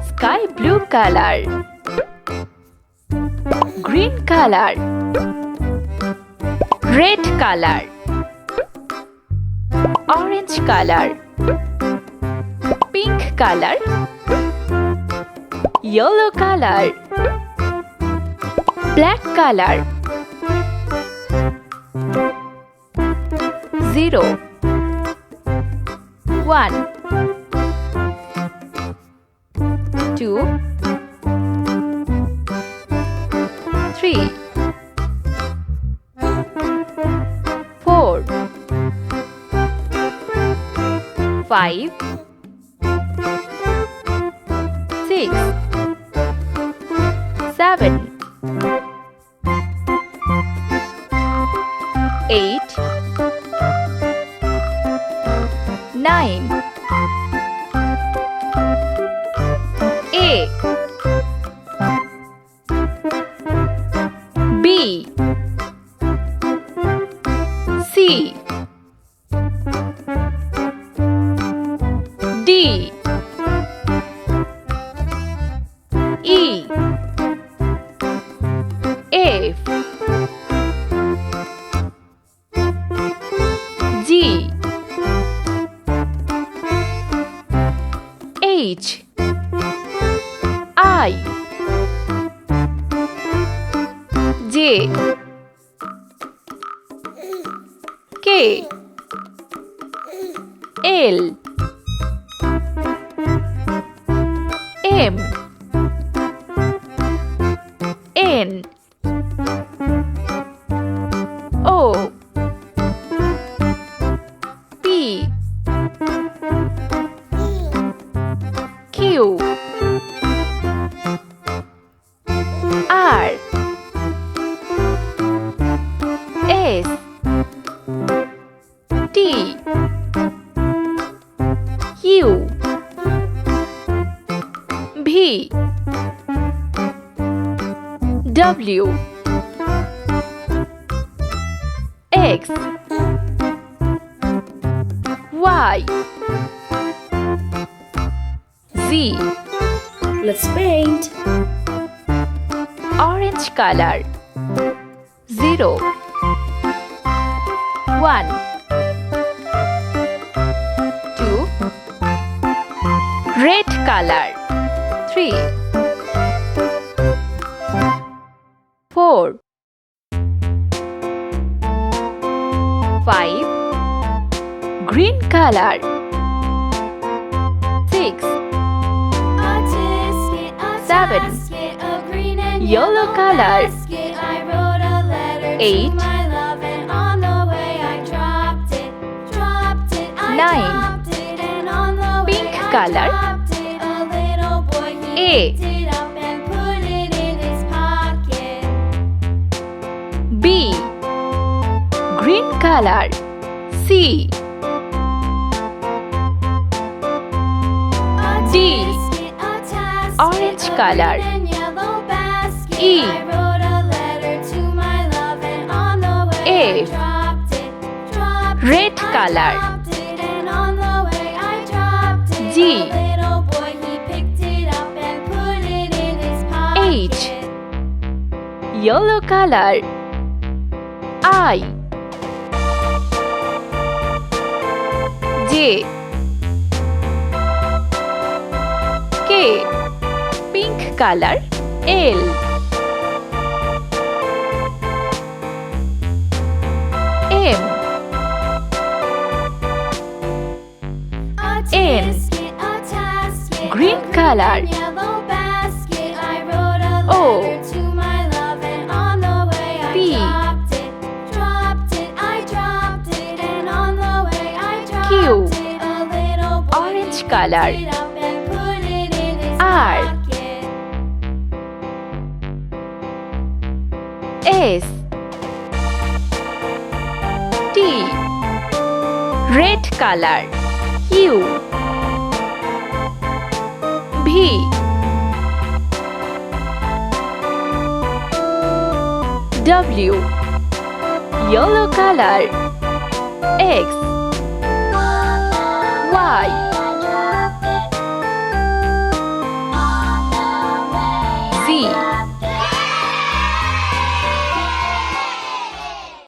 Sky blue color, green color, red color, orange color, pink color, yellow color, black color. 0 1 2 3 4 5 6 7 8 9 A B C D E F G H I J K L M N O P Q R S T U V W X Y Z. Let's paint. Orange color. 0 1 2 Red color. 3 4 5 Green color. 6 7 Yellow color. 8 9 Pink color. A B Green color. C D Orange color. E F Red color. G H Yellow color. I J K Pink color. L M N Green color. O P Q Orange color. R S T Red color. U V W Yellow color. X Y